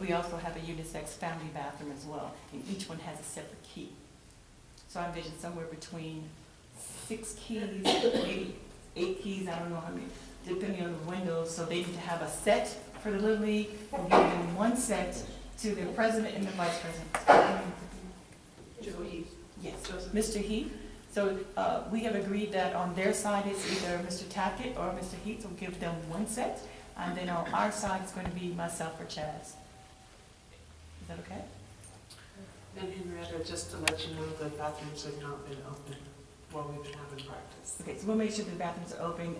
but we also have a unisex family bathroom as well, and each one has a separate key. So I envision somewhere between 6 keys, maybe 8 keys, I don't know how many, depending on the windows, so they need to have a set for the Little League, and give them one set to the president and the vice president. Joe Heath. Yes, Mr. Heath. So we have agreed that on their side, it's either Mr. Tackett or Mr. Heath will give them one set, and then on our side, it's going to be myself or Chaz. Is that okay? And Henrietta, just to let you know, the bathrooms have not been open while we've been having practice. Okay, so we'll make sure the bathrooms are open.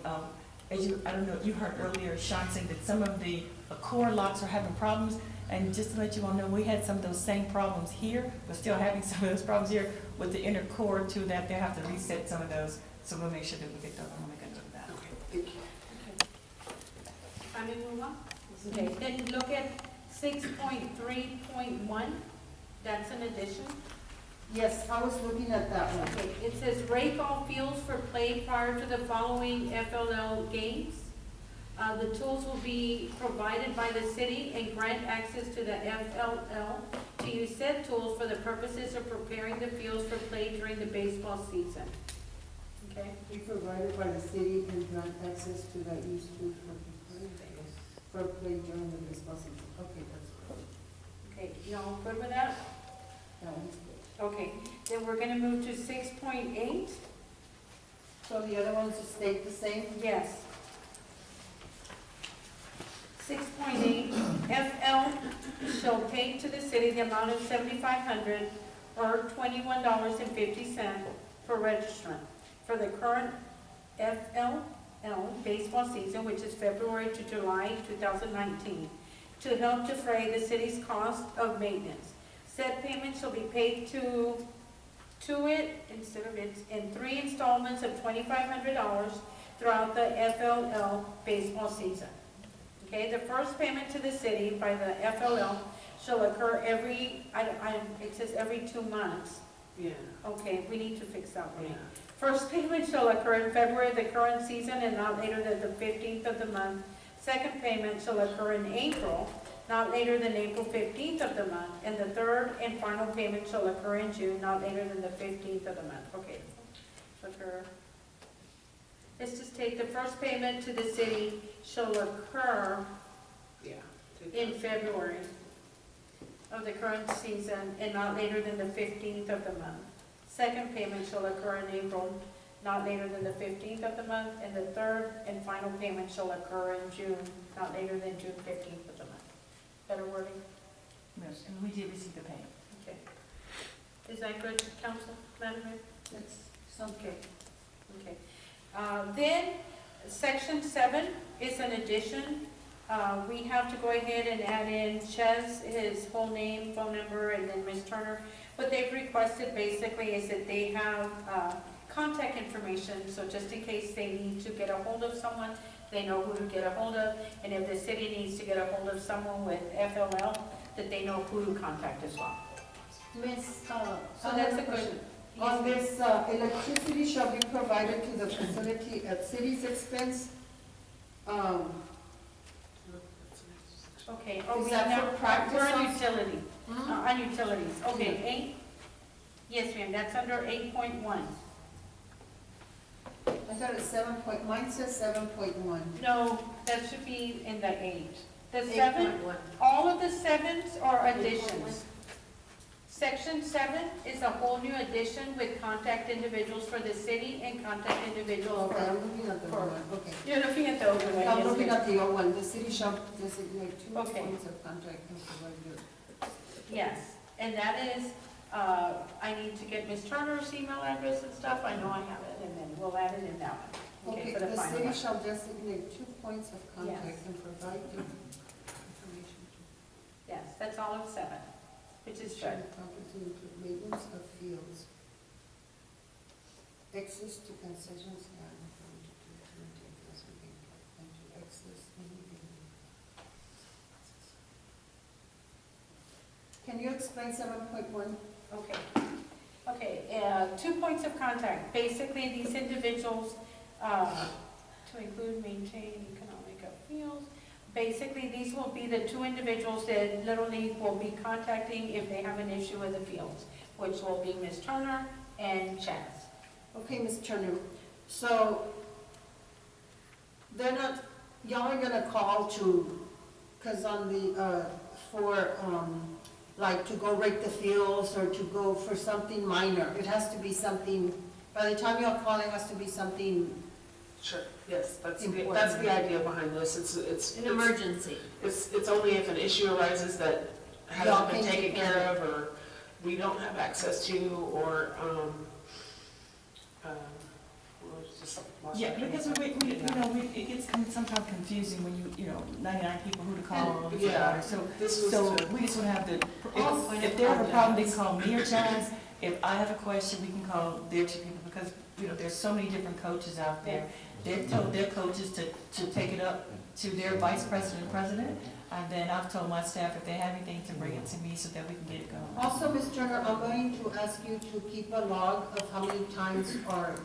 As you, I don't know, you heard earlier Sean saying that some of the core locks are having problems. And just to let you all know, we had some of those same problems here. We're still having some of those problems here with the inner core too, that they have to reset some of those. So we'll make sure that we get those. I'm gonna do that. Okay, thank you. Can we move on? Okay, then look at 6.3.1, that's an addition. Yes, I was looking at that one. Okay, it says rake all fields for play prior to the following FLL games. The tools will be provided by the city and grant access to the FLL to use said tools for the purposes of preparing the fields for play during the baseball season. Okay? Be provided by the city and grant access to that use tools for play during the baseball season. Okay, that's good. Okay, you all good with that? That one's good. Okay, then we're gonna move to 6.8. So the other ones stay the same? Yes. 6.8, FL shall pay to the city the amount of $7,500 or $21.50 per registrant for the current FLL baseball season, which is February to July 2019, to help defray the city's cost of maintenance. Said payment shall be paid to it instead of it in 3 installments of $2,500 throughout the FLL baseball season. Okay, the first payment to the city by the FLL shall occur every, it says every 2 months. Yeah, Okay, we need to fix that one. yeah. First payment shall occur in February of the current season and not later than the 15th of the month. Second payment shall occur in April, not later than April 15th of the month. And the third and final payment shall occur in June, not later than the 15th of the month. Okay, shall occur. Let's just take the first payment to the city shall occur Yeah. in February of the current season and not later than the 15th of the month. Second payment shall occur in April, not later than the 15th of the month. And the third and final payment shall occur in June, not later than June 15th of the month. Better wording? Yes, and we did receive the payment. Okay. Is that good, Council, Madam Mayor? That's Okay. Okay. Then, Section 7 is an addition. We have to go ahead and add in Ches, his whole name, phone number, and then Ms. Turner. What they've requested basically is that they have contact information, so just in case they need to get a hold of someone, they know who to get a hold of. And if the city needs to get a hold of someone with FLL, that they know who to contact as well. Miss, So that's a good. on this, electricity shall be provided to the facility at city's expense. Okay. Is we that now- for practice We're on on- utility, on utilities. Okay, 8. Yes, ma'am, that's under 8.1. I thought it's 7 point, mine says 7.1. No, that should be in the 8. The 7, all of the 7s are additions. Section 7 is a whole new addition with contact individuals for the city and contact individuals Okay, I'm for. looking at the for- one, okay. You're looking at the older one, I'm yes, looking ma'am. at the old one, the city shall designate 2 Okay. points of contact and provide your. Yes, and that is, I need to get Ms. Turner's email address and stuff. I know I have it, and then we'll add it in that one. Okay, For the the final city one. shall designate 2 points of contact Yes. and provide the information Yes, that's all of 7, which to is share good. property include maintenance of fields, access to concessions and and to access anything. Can you explain 7.1? Okay. Okay, 2 points of contact. Basically, these individuals, to include maintain economic appeals, Basically, these will be the two individuals that Little League will be contacting if they have an issue with the fields, which will be Ms. Turner and Chaz. Okay, Ms. Turner, so they're not, y'all are gonna call to, because on the, like to go rake the fields or to go for something minor, it has to be something, by the time y'all call, it has to be something, Sure, yes, that's Important. the idea behind this. It's An emergency. It's only if an issue arises that Y'all hasn't been can taken take care care of of, or we don't have access to, or, we're just lost Yeah, our train because of thought. it gets sometimes confusing when you know, 99 people who to call. And, yeah, So, This was so to, we just want to have the, Oh, if they have a problem, they can call me or Chaz. If I have a question, we can call their two people, because, there's so many different coaches out there. They've told their coaches to take it up to their vice president and president, and then I've told my staff if they have anything to bring it to me so that we can get it going. Also, Ms. Turner, I'm going to ask you to keep a log of how many times our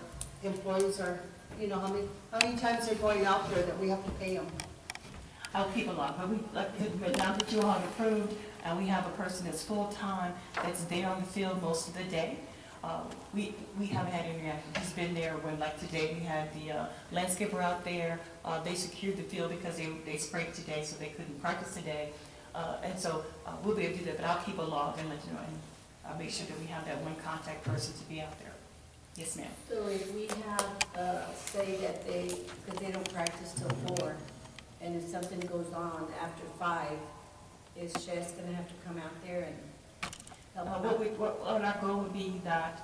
employees are, how many times they're going out there that we have to pay them. I'll keep a lot, but now that you all have approved, and we have a person that's full-time, that's there on the field most of the day, we haven't had any reaction. He's been there when, like today, we had the landscaper out there. They secured the field because they sprayed today, so they couldn't practice today. And so we'll be able to do that, but I'll keep a log and let you know, and I'll make sure that we have that one contact person to be out there. Yes, ma'am. So if we have, say that because they don't practice till 4, and if something goes on after 5, is Chess gonna have to come out there and help them out? What our goal would be that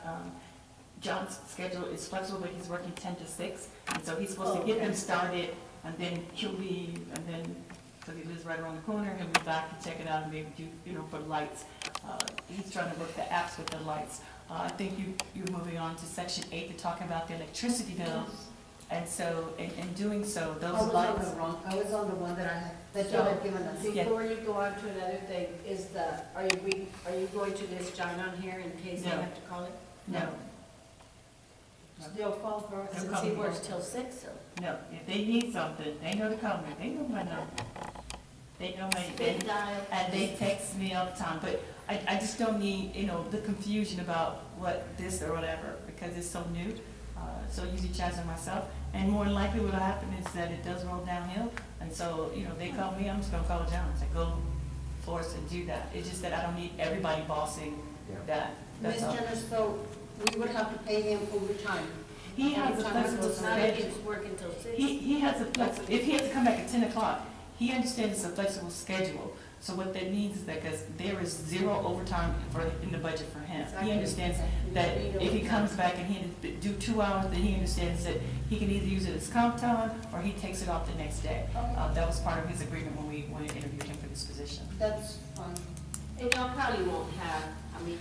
John's schedule is flexible, but he's working 10 to 6, and so he's supposed to get them started, and then he'll leave, and then, because he lives right around the corner, he'll be back to check it out and maybe do, for lights. He's trying to work the apps with the lights. I think you're moving on to section 8 to talk about the electricity bill, and so, in doing so, those lights. I was on the one that y'all had given us. Yeah. Before you go on to another thing, are you going to list John on here in case they No. have to call it? No, They'll call for us. They'll Since call he me. works till 6, so. no, if they need something, they know to call me, they know my number. They know my, Speed dial. and they text me all the time, but I just don't need, the confusion about what this or whatever, because it's so new. So usually Chaz and myself, and more than likely what'll happen is that it does roll downhill, and so, they call me, I'm just gonna call John, and say, go Flores and do that. It's just that I don't need everybody bossing that, Ms. that's all. Jenner, so we would have to pay him overtime. He has a Overtime flexible goes Not if schedule. he's working till 6. He has a flexible, if he has to come back at 10 o'clock, he understands it's a flexible schedule. So what that means is that, because there is 0 overtime in the budget for him. He understands that if he comes back and he do 2 hours, then he understands that he can either use it as comp time, or he takes it off the next day. That was part of his agreement when we interviewed him for this position. That's fine. And y'all probably won't have,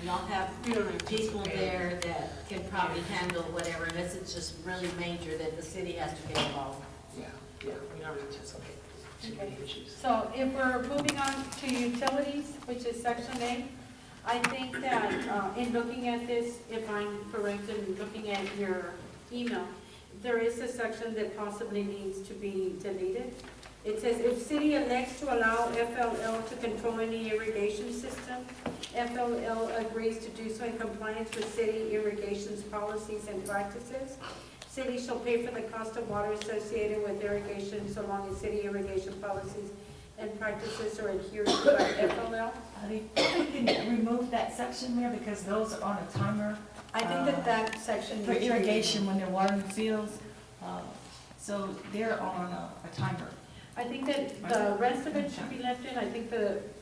y'all have we don't have people there that can probably handle whatever, unless it's just really major that the city has to get involved. Yeah, we don't anticipate too many issues. So if we're moving on to utilities, which is section 8, I think that in looking at this, if I'm correct in looking at your email, there is a section that possibly needs to be deleted. It says, if city elects to allow FLL to control any irrigation system, FLL agrees to do so in compliance with city irrigation's policies and practices. City shall pay for the cost of water associated with irrigation so long as city irrigation policies and practices are adhered to by FLL. I think we can remove that section there, because those are on a timer I think that section. for irrigation when they're watering the fields. So they're on a timer. I think that the rest of it should be left in. I think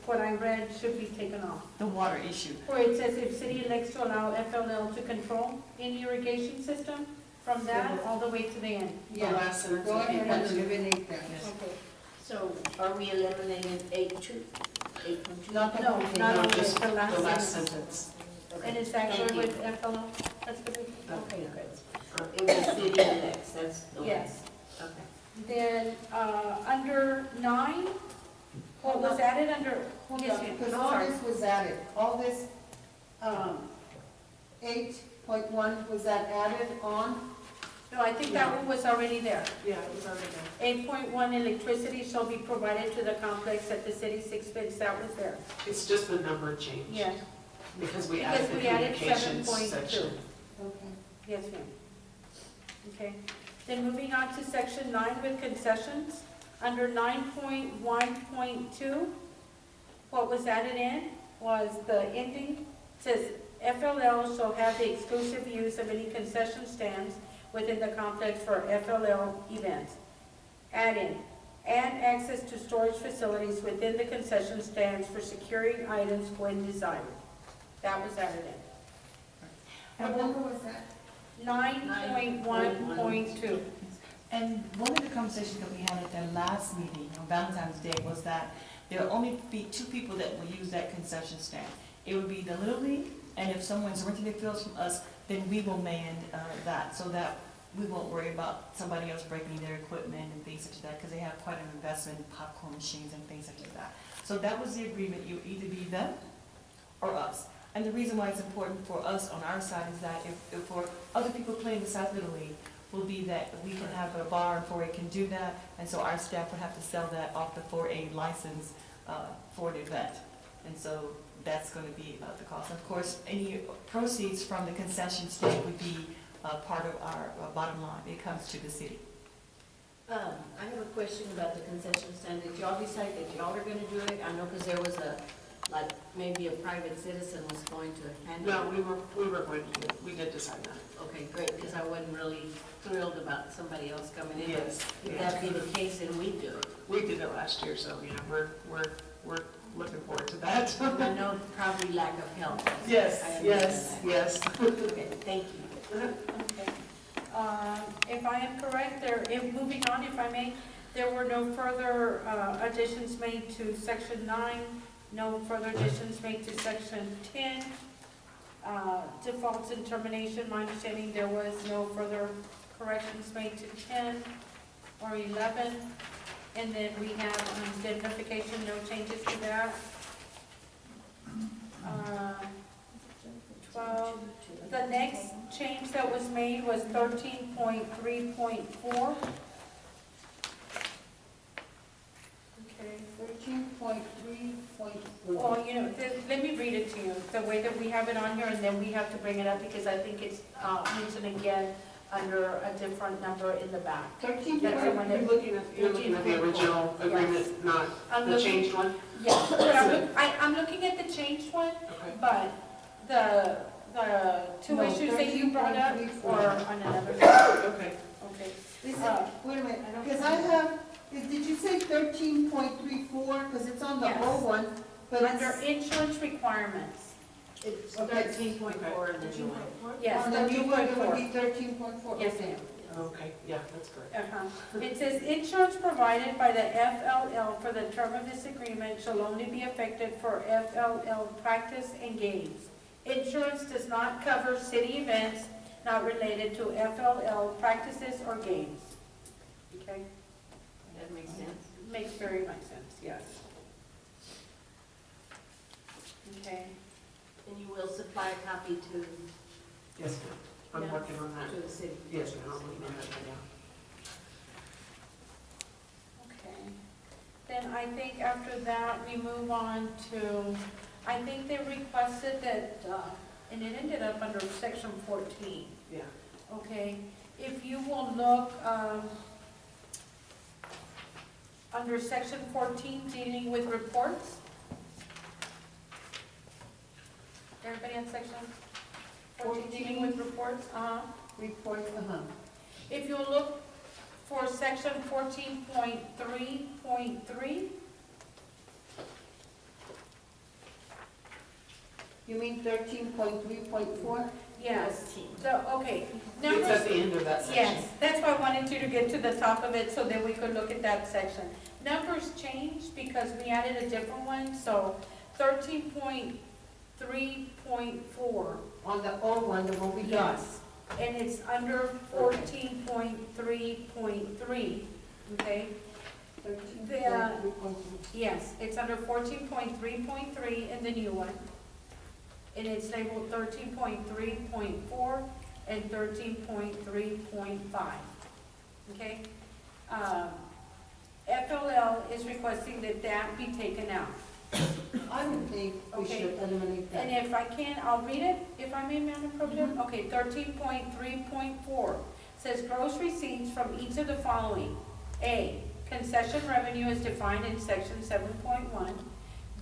what I read should be taken off. The water issue. Where it says if city elects to allow FLL to control any irrigation system, from that all the way to the end. The last sentence. Go ahead and eliminate that. Yes. Okay. So are we eliminating 8.2? 8.2? Not the No, whole thing. not No, only just the last the last sentence. sentence. And is that Thank good you. with FLL? That's good with you? Okay, good. It was city elects, that's the one. Yes. Okay. Then, under 9, what was added under? Hold Yes, on, ma'am. because I'm all sorry. this was added, all this, 8.1, was that added on? No, I think that one was already there. Yeah, it was already there. 8.1, electricity shall be provided to the complex at the city's expense, that was there. It's just the number change. Yeah, Because we because added the we added communications 7.2. section. Okay. Yes, ma'am. Okay, then moving on to section 9 with concessions. Under 9.1.2, what was added in was the ending, says FLL shall have the exclusive use of any concession stands within the complex for FLL events. Add in, and access to storage facilities within the concession stands for securing items when desired. That was added in. What number was that? 9.1.2. And one of the conversations that we had at their last meeting on Valentine's Day was that there will only be 2 people that will use that concession stand. It would be the Little League, and if someone's renting their fields from us, then we will man that, so that we won't worry about somebody else breaking their equipment and things such as that, because they have quite an investment in popcorn machines and things such as that. So that was the agreement, you either be them or us. And the reason why it's important for us on our side is that if for other people playing the South Little League, will be that we can have a bar and 4A can do that, and so our staff would have to sell that off the 4A license for the event. And so that's going to be the cost. Of course, any proceeds from the concession stand would be part of our bottom line. It comes to the city. I have a question about the concession stand. Did y'all decide that y'all are gonna do it? I know, because there was like, maybe a private citizen was going to handle No, it. we were going to do it. We did decide that. Okay, great, because I wasn't really thrilled about somebody else coming in. Yes. If Yeah. that be the case, then we do it. We did it last year, so yeah, we're looking forward to that. And I know probably lack of help. Yes, I yes, understand yes. that. Okay, thank you. Okay. If I am correct, moving on, if I may, there were no further additions made to section 9, no further additions made to section 10. Defaults and termination, my understanding, there was no further corrections made to 10 or 11. And then we have indemnification, no changes to that. 12. The next change that was made was 13.3.4. Okay. 13.3.4. Well, let me read it to you, the way that we have it on here, and then we have to bring it up because I think it's mentioned again under a different number in the back. 13. That's the one that- You're looking at the original Yes. agreement, not I'm the looking- changed one? Yeah, but I'm looking at the changed one, Okay. but the two No, issues that you brought up 13.34. are on another. Okay. Okay. Is it, Uh, wait a minute, because I have, did you say 13.34? Because it's on the Yes. old one, but Under it's insurance requirements, It's Okay. 13.4 in the new one. yes, on the the new one, it would 2.4. be 13.4. Yes, ma'am. Okay, yeah, that's correct. It says, insurance provided by the FLL for the term of this agreement shall only be effective for FLL practice and games. Insurance does not cover city events not related to FLL practices or games. Okay, That makes sense. makes very much sense, yes. Okay, And you will supply a copy to Yes, ma'am. I'm Yes. working on that. the city. Yes, ma'am, I'm working on that right now. okay. Then I think after that, we move on to, I think they requested that, and it ended up under section 14. Yeah. Okay, if you will look, under section 14, dealing with reports. Everybody on section 14, dealing with reports? Reports, If you look for section 14.3.3, You mean 13.3.4? yes, okay. It's Numbers, at the end of that section. yes, that's why I wanted you to get to the top of it so that we could look at that section. Numbers changed because we added a different one, so 13.3.4. On the old one, the one we got. Yes, and it's under 14.3.3, okay? 13.3.3. Yes, it's under 14.3.3 in the new one. And it's labeled 13.3.4, and 13.3.5. Okay? FLL is requesting that that be taken out. I would think we Okay. should eliminate And that. if I can, I'll read it, if I may, Madam Pro Tem. Okay, 13.3.4 says gross receipts from each of the following. A, concession revenue as defined in section 7.1.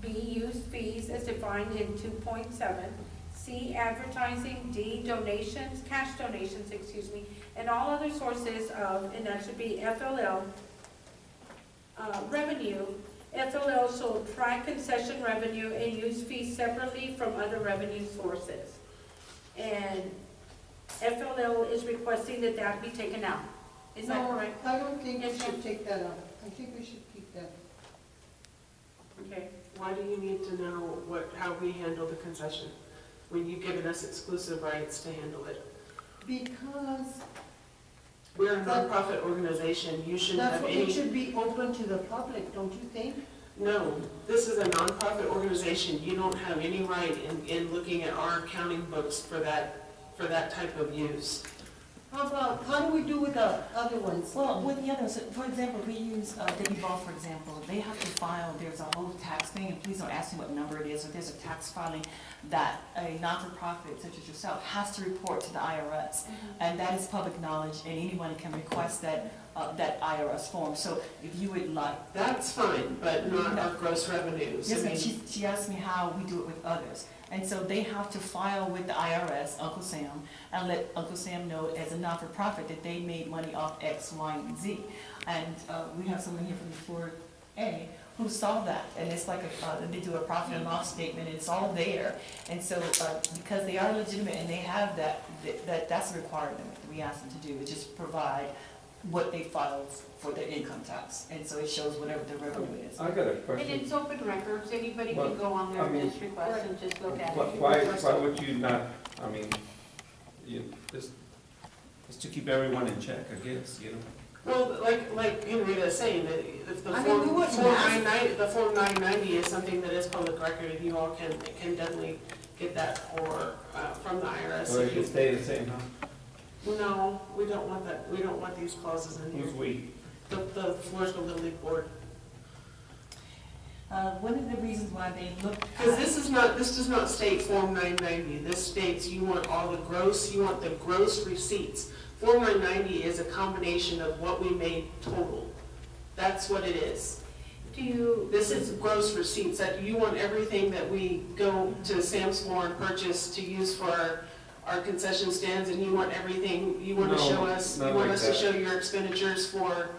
B, used fees as defined in 2.7. C, advertising. D, donations, cash donations, and all other sources of, and that should be FLL, revenue. FLL shall track concession revenue and use fees separately from other revenue sources. And FLL is requesting that that be taken out. Is that No, correct? I don't think we Yes, ma'am. should take that out. I think we should keep that. Okay. Why do you need to know how we handle the concession when you've given us exclusive rights to handle it? Because We're a nonprofit organization, you shouldn't that's have what, it any, should be open to the public, don't you think? no, this is a nonprofit organization, you don't have any right in looking at our accounting books for that type of use. How do we do with the other ones? Well, with the others, for example, we use Debbie Ball, for example, they have to file, there's a whole tax thing, and please don't ask me what number it is, but there's a tax filing that a not-for-profit such as yourself has to report to the IRS. And that is public knowledge, and anyone can request that, that IRS form. So if you would like. That's fine, but not our gross revenues. Yes, I ma'am, mean, she asked me how we do it with others. And so they have to file with the IRS, Uncle Sam, and let Uncle Sam know as a not-for-profit that they made money off X, Y, and Z. And we have someone here from the Florida A who saw that, and it's like they do a profit and loss statement, and it's all there. And so because they are legitimate and they have that's a requirement that we ask them to do, is just provide what they filed for their income tax. And so it shows whatever the revenue is. I got a And question. it's open records, anybody Well, can go on there I mean- and just request and just look at it. Why would you not, I mean, just to keep everyone in check, I guess, you know? well, like Henrietta is saying, that if the I mean, we Form wouldn't Form ask- 990, the Form 990 is something that is public record, and you all can definitely get that from the IRS. So it can stay the same, huh? No, we don't want that, we don't want these clauses in here. Who's we? The Floresville Little League Board. One of the reasons why they looked Because at, this does not state Form 990. This states you want the gross receipts. Form 990 is a combination of what we made total. That's what it is. This is gross receipts, that you want everything that we go to Sam's Floor and purchase to use for our concession stands, and you want everything, you want to No, show us, you not want like us to that. show your expenditures for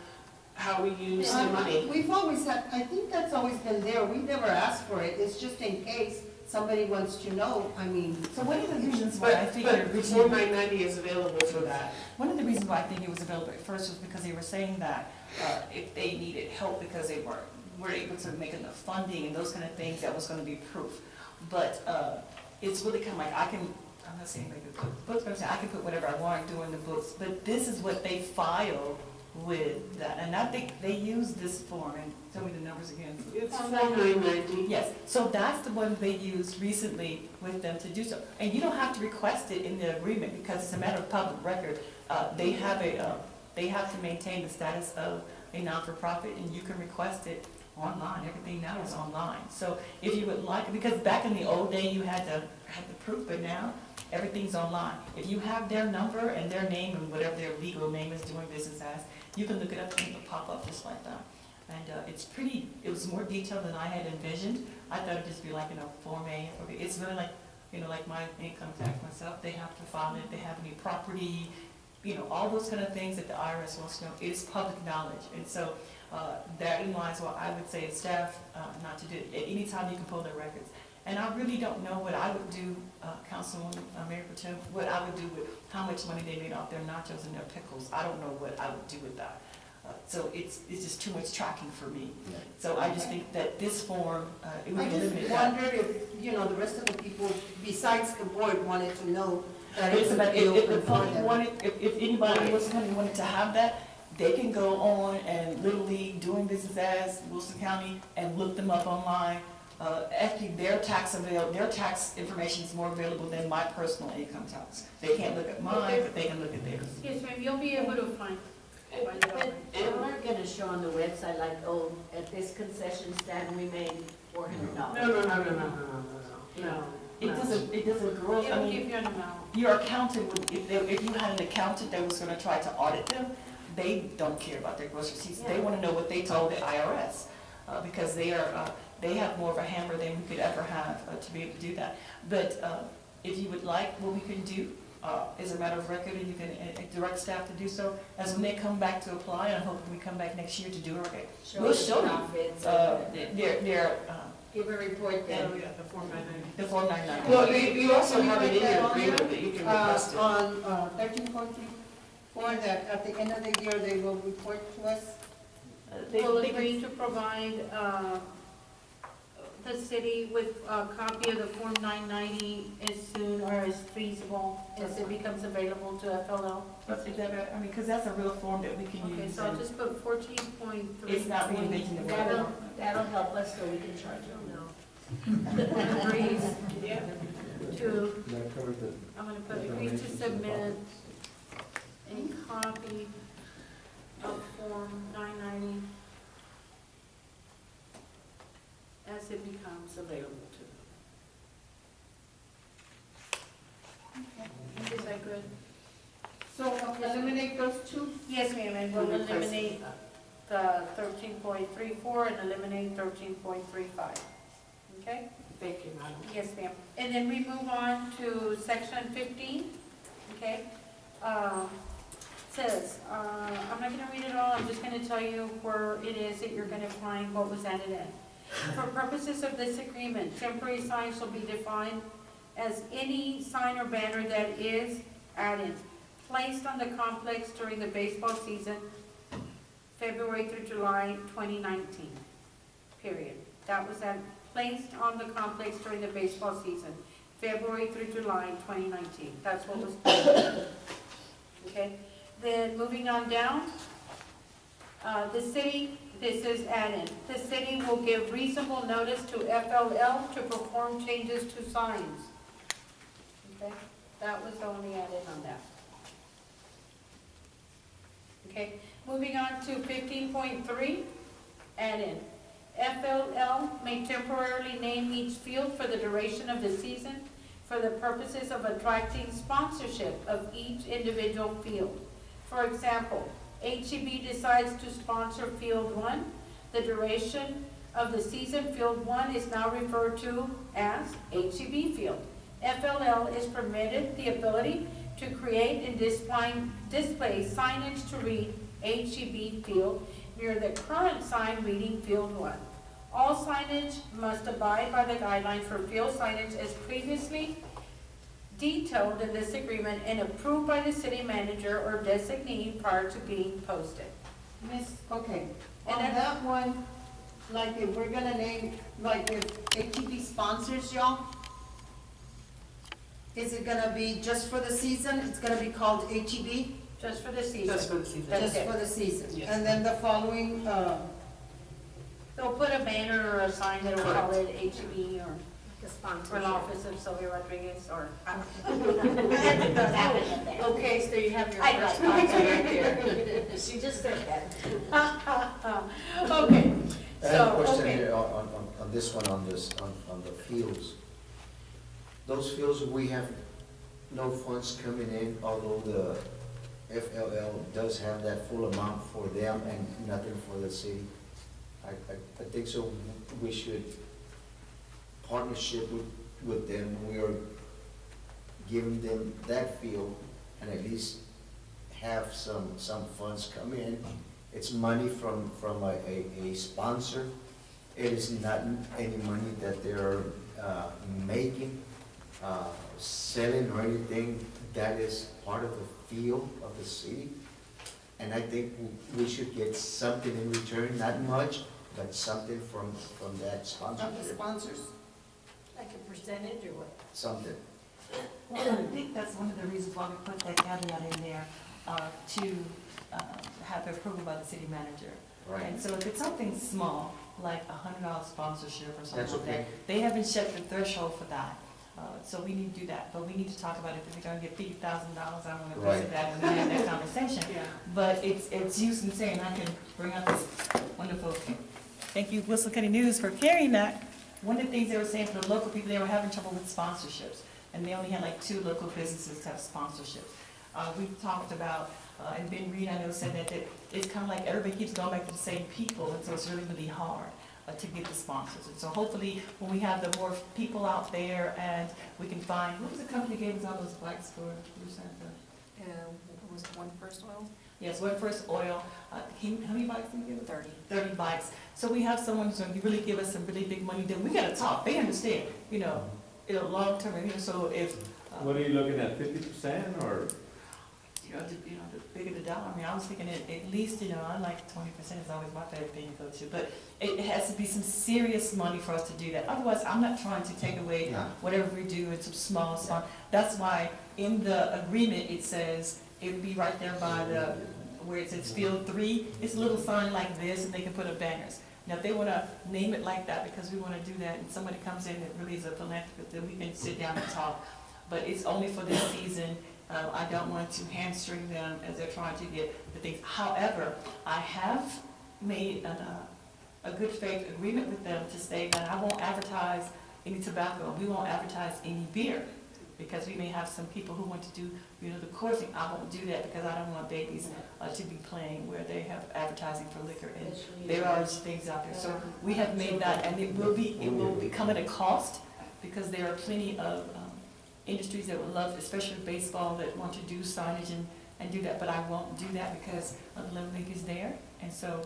how we use the money. We've always had, I think that's always been there, we never asked for it, it's just in case somebody wants to know, I mean. so one of the reasons why I But figured the Form 990 is available for that. one of the reasons why I think it was available at first was because they were saying that if they needed help because they weren't able to make enough funding and those kind of things, that was going to be proof. But it's really kind of like I'm not saying make a books, but I'm saying I can put whatever I want during the books. But this is what they file with that, and I think they use this form. And tell me the numbers again. It's Form 990. Yes, so that's the one they used recently with them to do so. And you don't have to request it in the agreement because it's a matter of public record. They have to maintain the status of a non-for-profit, and you can request it online. Everything now is online. So if you would like, because back in the old day, you had to have the proof, but now everything's online. If you have their number and their name and whatever their legal name is doing business as, you can look it up and it'll pop up just like that. And it was more detailed than I had envisioned. I thought it'd just be like, Form A. Okay, it's really like, like my income tax myself. They have to file it, if they have any property, all those kind of things that the IRS wants to know. It's public knowledge. And so therein lies what I would say as staff not to do. At any time you can pull their records. And I really don't know what I would do, Councilwoman Mayor Pro Tem, what I would do with how much money they made off their nachos and their pickles. I don't know what I would do with that. So it's just too much tracking for me. So I just think that this form, it would I eliminate just that. wondered if, the rest of the people besides the board wanted to know that it It's would about, be if open the for public them. wanted, if anybody wanted to have that, they can go on and Little League doing business as Wilson County and look them up online Actually, their tax information is more available than my personal income tax. They can't look at mine, but they can look at theirs. Yes, ma'am, you'll be able to find it But out. they weren't gonna show on the website like, oh, at this concession stand, we made $400. No. It doesn't grow, I It'll mean, give you an amount. your accountant would, if you had an accountant that was gonna try to audit them, they don't care about their gross receipts. They wanna know what they told the IRS, because they have more of a hammer than we could ever have to be able to do that. But if you would like, what we can do is a matter of record, and you can direct staff to do so, as when they come back to apply, and I hope we come back next year to do it, we'll show you profits. their, Give a report then. Oh, yeah, the Form 990. the Form 990. Well, you also have it in Can you your write that on agreement there? that you can request it. On 13.34, that at the end of the year, they will report to us. Will agree to provide the city with a copy of the Form 990 as soon or as feasible as it becomes available to FLL. Is that right? I mean, because that's a real form that we can Okay, use. so I'll and just put 14.3. It's not really making the That'll, that'll help us so we can charge them now. Agrees Yeah. to, That covers the I'm gonna put agrees to submit a copy of Form 990 as it becomes available to them. Is that good? So eliminate those two? Yes, ma'am, and we'll eliminate the 13.34 and eliminate 13.35. Okay? Thank you, madam. Yes, ma'am. And then we move on to section 15, okay? Says, I'm not gonna read it all, I'm just gonna tell you where it is that you're gonna find what was added in. For purposes of this agreement, temporary signs shall be defined as any sign or banner that is added, placed on the complex during the baseball season, February through July 2019, period. That was that, placed on the complex during the baseball season, February through July 2019. That's what was done. Okay, then moving on down, the city, this is added. The city will give reasonable notice to FLL to perform changes to signs. Okay, that was only added on that. Okay, moving on to 15.3, add in. FLL may temporarily name each field for the duration of the season for the purposes of attracting sponsorship of each individual field. For example, HEB decides to sponsor Field 1. The duration of the season, Field 1 is now referred to as HEB Field. FLL is permitted the ability to create and display signage to read HEB Field near the current sign reading Field 1. All signage must abide by the guidelines for field signage as previously detailed in this agreement and approved by the city manager or designee prior to being posted. Miss, okay, And on then- that one, like if we're gonna name, like if ATV sponsors y'all, is it gonna be just for the season? It's gonna be called HEB? Just for the season. Just for the season. That's Just it. for the season? Yes. And then the following, They'll put a banner or a sign that'll call it HEB or The for sponsorship. an office of Sylvia Rodriguez or. Okay, so you have your I first know. sponsor right there. She just said that. Okay, I have a so, question okay. here on this one, on the fields. Those fields, we have no funds coming in, although the FLL does have that full amount for them and nothing for the city. I think so, we should partnership with them, we are giving them that field and at least have some funds come in. It's money from a sponsor. It is not any money that they're making, selling or anything. That is part of the field of the city. And I think we should get something in return, not much, but something from that of the sponsorship, sponsors. Like a percentage or what? something. Well, I think that's one of the reasons why we put that caveat in there, to have approval by the city manager. Right. And so if it's something small, like $100 sponsorship or something That's like that. okay. They haven't set the threshold for that, so we need to do that. But we need to talk about if we're gonna get $50,000, I want to Right. visit that and we have that conversation. Yeah. But it's use and saying, I can bring up this wonderful, thank you, Whistle County News, for carrying that. One of the things they were saying for the local people, they were having trouble with sponsorships, and they only had like 2 local businesses to have sponsorships. We talked about, and Ben Reed, I know, said that it's kind of like everybody keeps going back to the same people, and so it's really, really hard to get the sponsors. And so hopefully, when we have the more people out there and we can find, what was the company that gave us all those bikes for? Was it One First Oil? Yes, One First Oil, how many bikes did we give us? 30. 30 bikes. So we have someone who's going to really give us some really big money, then we gotta talk, they understand, in a long term, so if, What are you looking at, 50% or? the bigger the dollar, I mean, I was thinking at least, I like 20% is always my favorite thing to go to, but it has to be some serious money for us to do that. Otherwise, I'm not trying to take away Yeah. whatever we do in some small spot. That's why in the agreement, it says, it would be right there by where it says Field 3, it's a little sign like this, and they can put up banners. Now, if they wanna name it like that, because we wanna do that, and somebody comes in that really is a philanthropist, then we can sit down and talk. But it's only for this season. I don't want to hamstring them as they're trying to get the things. However, I have made a good faith agreement with them to say that I won't advertise any tobacco, we won't advertise any beer, because we may have some people who want to do, the coursing. I won't do that because I don't want babies to be playing where they have advertising for liquor, and there are things out there. So we have made that, and it will become at a cost, because there are plenty of industries that would love, especially baseball, that want to do signage and do that, but I won't do that because the Little League is there, and so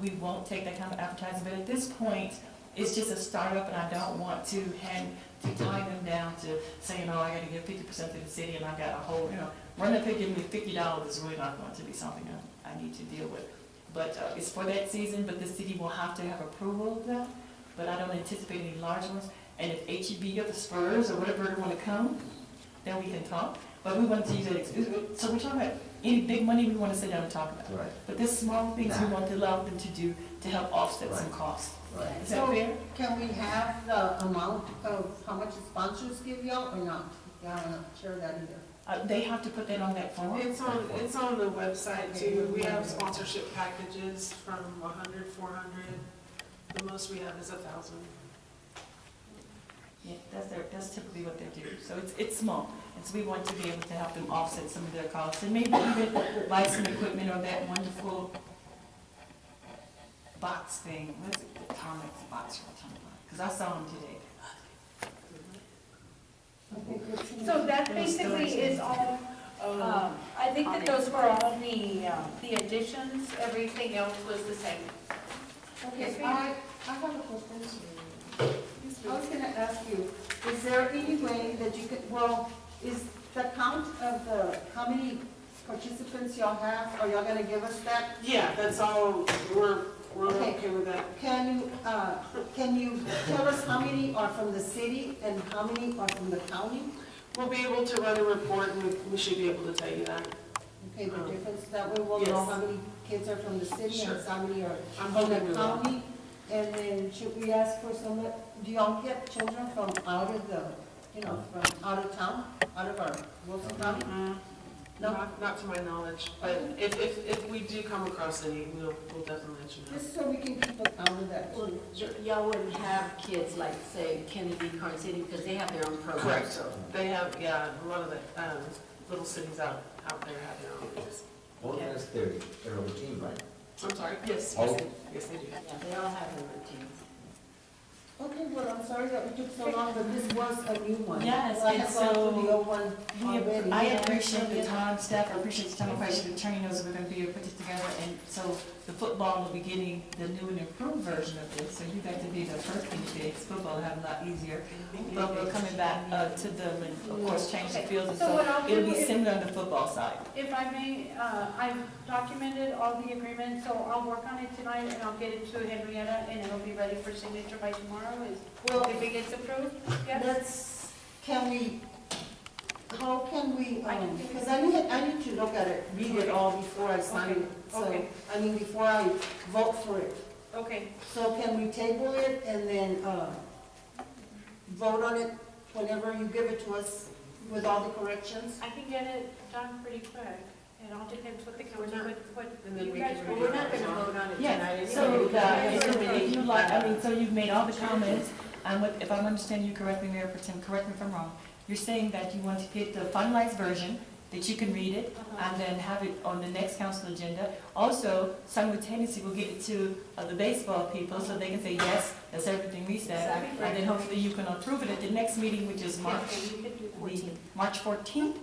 we won't take that kind of advertising. But at this point, it's just a startup, and I don't want to tie them down to saying, oh, I gotta give 50% to the city, and I got a whole, run up and give me $50 is really not going to be something I need to deal with. But it's for that season, but the city will have to have approval of that, but I don't anticipate any large ones. And if HEB or the Spurs or whatever want to come, then we can talk. But we want to use it, so we're talking about any big money we want to sit down and talk about. Right, But there's small things we want to allow them to do to help offset some Right. costs. right. Is that So fair? can we have the amount of how much the sponsors give y'all or not? Yeah, I'm not sure of that either. They have to put that on that form. It's on the website too. We have sponsorship packages from 100, 400. The most we have is 1,000. Yeah, that's typically what they do. So it's small. And so we want to be able to help them offset some of their costs. And maybe even buy some equipment or that wonderful box thing. What is it? The Atomic box or Atomic box? Because I saw them today. So that basically is all, I think that those were all the additions, everything else was the same. Okay, Yes, ma'am. I have a question. I was gonna ask you, is there any way that you could, is the count of how many participants y'all have, are y'all gonna give us that? Yeah, that's all, we're Okay. okay with that. Can you tell us how many are from the city and how many are from the county? We'll be able to run a report and we should be able to tell you that. Okay, the difference, that way we'll know Yes. how many kids are from the city Sure. and how many are I'm from the hoping we will. county. And then should we ask for some, do y'all get children from out of the, from out of town, out of our Wilson County? No? Not to my knowledge, but if we do come across any, we'll definitely let you know. Just so we can keep a count of that. Well, y'all wouldn't have kids like, say, Kennedy, Carson City, because they have their own program. Correct. They have, yeah, a lot of the little cities out there have their own things. Well, that's their routine, right? I'm sorry? Yes, Oh. yes, they do. Yeah, they all have their routines. Okay, well, I'm sorry that we took so long, but this was a new one. Yes, I and have gone so through the old one already. I appreciate the time, staff, I appreciate the time, I appreciate the attorney knows that we're gonna be able to put this together, and so the football will be getting the new and improved version of this, so you got to be the first guinea pigs, football will have a lot easier. But we're coming back to them and of course change the fields, and So what I'll so it'll do be is- similar on the football side. If I may, I've documented all the agreements, so I'll work on it tonight and I'll get it to Henrietta and it'll be ready for signature by tomorrow, if it gets approved, yes? How can we, I can give you- because I need to look at it, read it all before I sign it. So, Okay. I mean, before I vote for it. Okay, So can we table it and then, vote on it whenever you give it to us with all the corrections? I can get it done pretty quick. It all depends what the council, what And then you we guys. can Well, we're not gonna vote on it Yeah, tonight so, anyway. if you like, I mean, so you've made all the comments, if I'm understanding you correctly, Mayor Pro Tem, correct me if I'm wrong, you're saying that you want to get the finalized version, that you can read it, and then have it on the next council agenda. Also, simultaneously, we'll get it to the baseball people, so they can say, yes, that's everything we said. And then hopefully you can approve it at the next meeting, which is March Okay, you can do 14. March 14th,